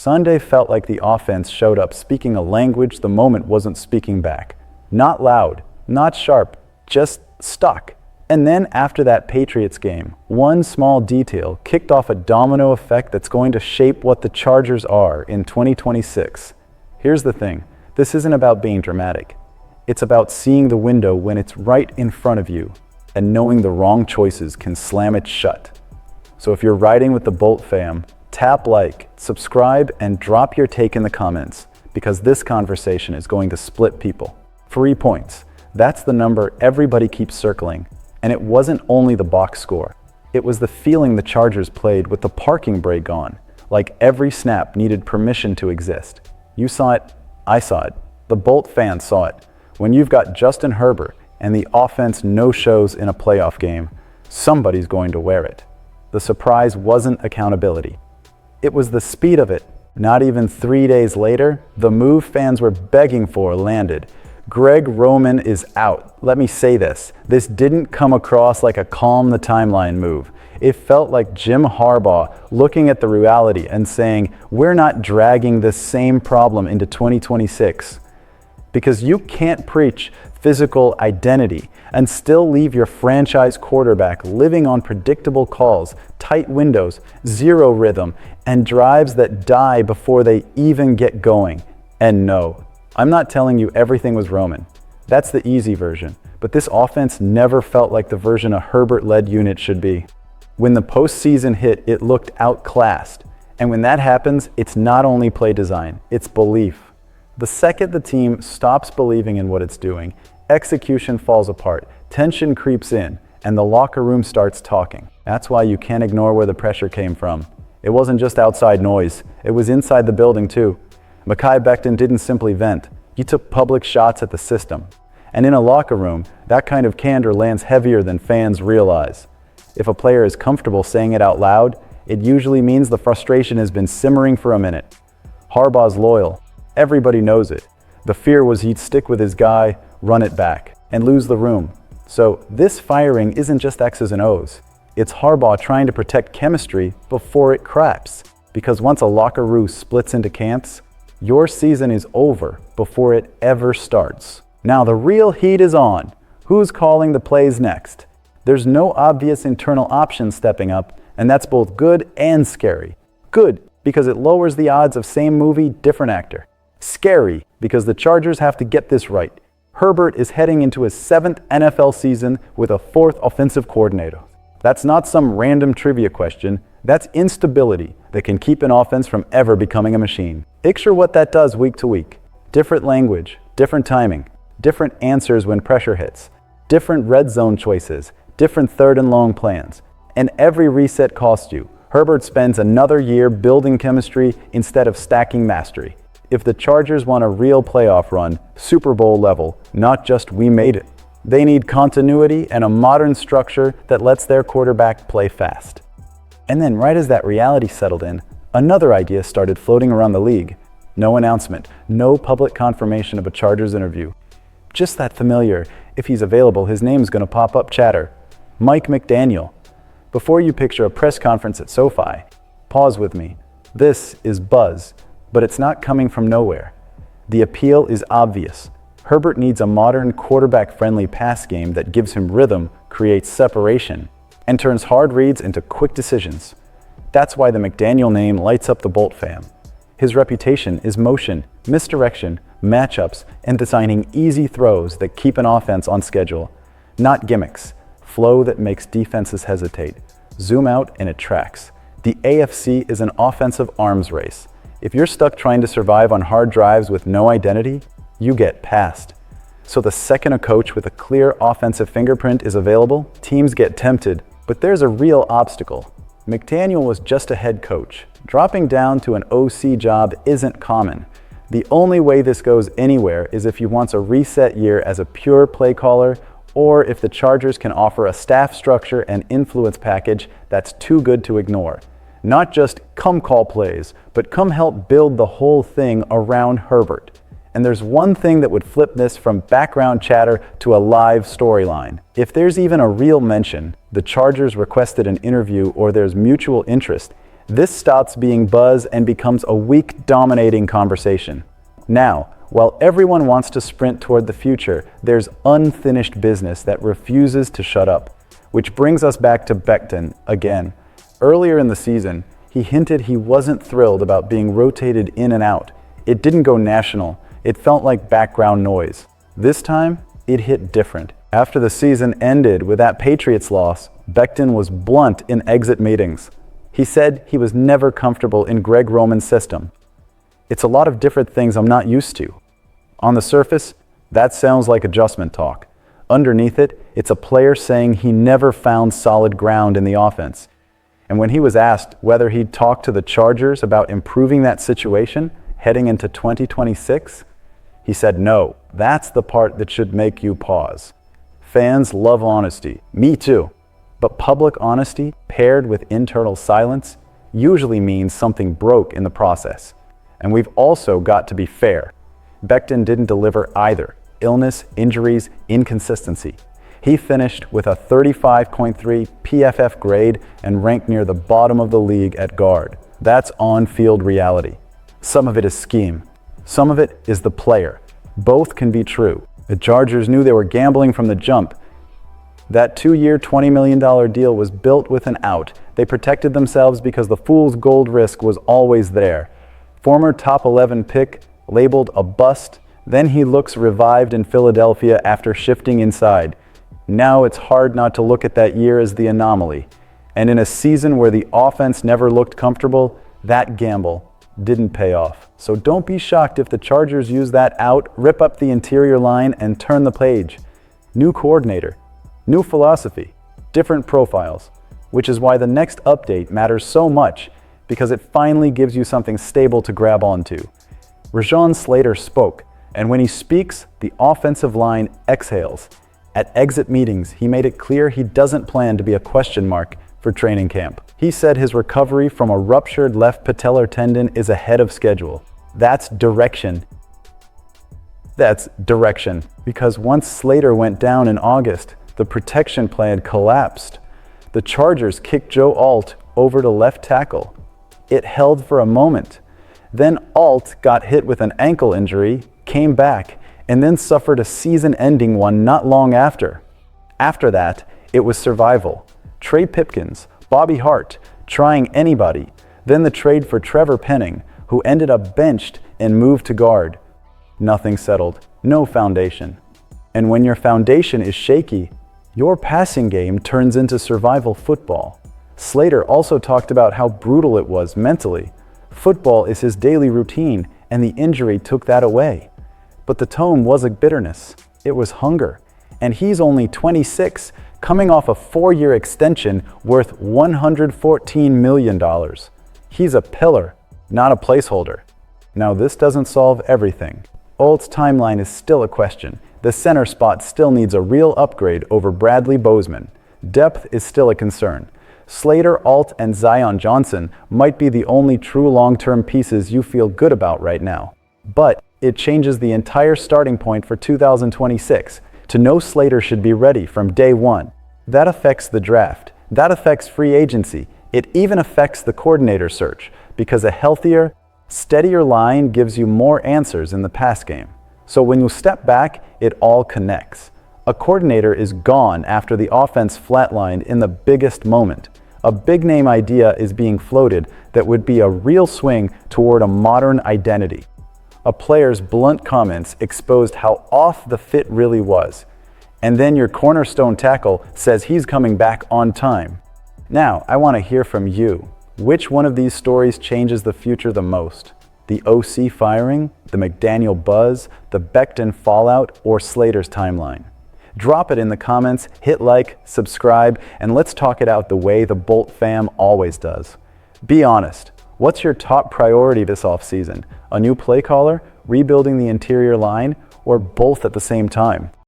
Sunday felt like the offense showed up speaking a language the moment wasn't speaking back. Not loud, not sharp, just stuck. And then after that Patriots game, one small detail kicked off a domino effect that's going to shape what the Chargers are in 2026. Here's the thing, this isn't about being dramatic. It's about seeing the window when it's right in front of you and knowing the wrong choices can slam it shut. So if you're riding with the Bolt fam, tap like, subscribe, and drop your take in the comments because this conversation is going to split people. 3 points. That's the number everybody keeps circling. And it wasn't only the box score. It was the feeling the Chargers played with the parking brake on, like every snap needed permission to exist. You saw it, I saw it, the Bolt fans saw it. When you've got Justin Herbert and the offense no-shows in a playoff game, somebody's going to wear it. The surprise wasn't accountability. It was the speed of it. Not even 3 days later, the move fans were begging for landed. Greg Roman is out. Let me say this. This didn't come across like a calm the timeline move. It felt like Jim Harbaugh looking at the reality and saying, we're not dragging this same problem into 2026. Because you can't preach physical identity and still leave your franchise quarterback living on predictable calls, tight windows, zero rhythm, and drives that die before they even get going. And no, I'm not telling you everything was Roman. That's the easy version. But this offense never felt like the version a Herbert-led unit should be. When the postseason hit, it looked outclassed. And when that happens, it's not only play design, it's belief. The second the team stops believing in what it's doing, execution falls apart, tension creeps in, and the locker room starts talking. That's why you can't ignore where the pressure came from. It wasn't just outside noise, it was inside the building too. Becton didn't simply vent, he took public shots at the system. And in a locker room, that kind of candor lands heavier than fans realize. If a player is comfortable saying it out loud, it usually means the frustration has been simmering for a minute. Harbaugh's loyal. Everybody knows it. The fear was he'd stick with his guy, run it back, and lose the room. So this firing isn't just X's and O's. It's Harbaugh trying to protect chemistry before it cracks. Because once a lockeroo splits into camps, your season is over before it ever starts. Now the real heat is on. Who's calling the plays next? There's no obvious internal option stepping up, and that's both good and scary. Good, because it lowers the odds of same movie, different actor. Scary, because the Chargers have to get this right. Herbert is heading into his 7th NFL season with a 4th offensive coordinator. That's not some random trivia question. That's instability that can keep an offense from ever becoming a machine. Picture what that does week to week. Different language, different timing, different answers when pressure hits, different red zone choices, different third and long plans. And every reset costs you. Herbert spends another year building chemistry instead of stacking mastery. If the Chargers want a real playoff run, Super Bowl level, not just we made it, they need continuity and a modern structure that lets their quarterback play fast. And then right as that reality settled in, another idea started floating around the league. No announcement, no public confirmation of a Chargers interview. Just that familiar, if he's available, his name's gonna pop up chatter. Mike McDaniel. Before you picture a press conference at SoFi, pause with me. This is buzz. But it's not coming from nowhere. The appeal is obvious. Herbert needs a modern quarterback-friendly pass game that gives him rhythm, creates separation, and turns hard reads into quick decisions. That's why the McDaniel name lights up the Bolt fam. His reputation is motion, misdirection, matchups, and designing easy throws that keep an offense on schedule. Not gimmicks, flow that makes defenses hesitate. Zoom out and it tracks. The AFC is an offensive arms race. If you're stuck trying to survive on hard drives with no identity, you get passed. So the second a coach with a clear offensive fingerprint is available, teams get tempted. But there's a real obstacle. McDaniel was just a head coach. Dropping down to an OC job isn't common. The only way this goes anywhere is if he wants a reset year as a pure play caller, or if the Chargers can offer a staff structure and influence package that's too good to ignore. Not just come call plays, but come help build the whole thing around Herbert. And there's one thing that would flip this from background chatter to a live storyline. If there's even a real mention, the Chargers requested an interview or there's mutual interest, This stops being buzz and becomes a week-dominating conversation. Now, while everyone wants to sprint toward the future, there's unfinished business that refuses to shut up. Which brings us back to Becton again. Earlier in the season, he hinted he wasn't thrilled about being rotated in and out. It didn't go national. It felt like background noise. This time, it hit different. After the season ended with that Patriots loss, Becton was blunt in exit meetings. He said he was never comfortable in Greg Roman's system. It's a lot of different things I'm not used to. On the surface, that sounds like adjustment talk. Underneath it, it's a player saying he never found solid ground in the offense. And when he was asked whether he'd talk to the Chargers about improving that situation heading into 2026, he said no. That's the part that should make you pause. Fans love honesty. Me too. But public honesty paired with internal silence usually means something broke in the process. And we've also got to be fair. Becton didn't deliver either. Illness, injuries, inconsistency. He finished with a 35.3 PFF grade and ranked near the bottom of the league at guard. That's on-field reality. Some of it is scheme. Some of it is the player. Both can be true. The Chargers knew they were gambling from the jump. That 2-year, $20 million deal was built with an out. They protected themselves because the fool's gold risk was always there. Former top 11 pick, labeled a bust, then he looks revived in Philadelphia after shifting inside. Now it's hard not to look at that year as the anomaly. And in a season where the offense never looked comfortable, that gamble didn't pay off. So don't be shocked if the Chargers use that out, rip up the interior line, and turn the page. New coordinator, new philosophy, different profiles, which is why the next update matters so much, because it finally gives you something stable to grab onto. Slater spoke, and when he speaks, the offensive line exhales. At exit meetings, he made it clear he doesn't plan to be a question mark for training camp. He said his recovery from a ruptured left patellar tendon is ahead of schedule. That's direction. That's direction. Because once Slater went down in August, the protection plan collapsed. The Chargers kicked Joe Alt over to left tackle. It held for a moment. Then Alt got hit with an ankle injury, came back, and then suffered a season-ending one not long after. After that, it was survival. Trey Pipkins, Bobby Hart, trying anybody. Then the trade for Trevor Penning, who ended up benched and moved to guard. Nothing settled, no foundation. And when your foundation is shaky, your passing game turns into survival football. Slater also talked about how brutal it was mentally. Football is his daily routine, and the injury took that away. But the tone wasn't bitterness, it was hunger. And he's only 26, coming off a 4-year extension worth $114 million. He's a pillar, not a placeholder. Now this doesn't solve everything. Alt's timeline is still a question. The center spot still needs a real upgrade over Bradley Bozeman. Depth is still a concern. Slater, Alt, and Zion Johnson might be the only true long-term pieces you feel good about right now. But it changes the entire starting point for 2026. To know Slater should be ready from day one. That affects the draft. That affects free agency. It even affects the coordinator search, because a healthier, steadier line gives you more answers in the pass game. So when you step back, it all connects. A coordinator is gone after the offense flatlined in the biggest moment. A big-name idea is being floated that would be a real swing toward a modern identity. A player's blunt comments exposed how off the fit really was. And then your cornerstone tackle says he's coming back on time. Now, I want to hear from you. Which one of these stories changes the future the most? The OC firing, the McDaniel buzz, the Becton fallout, or Slater's timeline? Drop it in the comments, hit like, subscribe, and let's talk it out the way the Bolt fam always does. Be honest. What's your top priority this offseason? A new play caller, rebuilding the interior line, or both at the same time?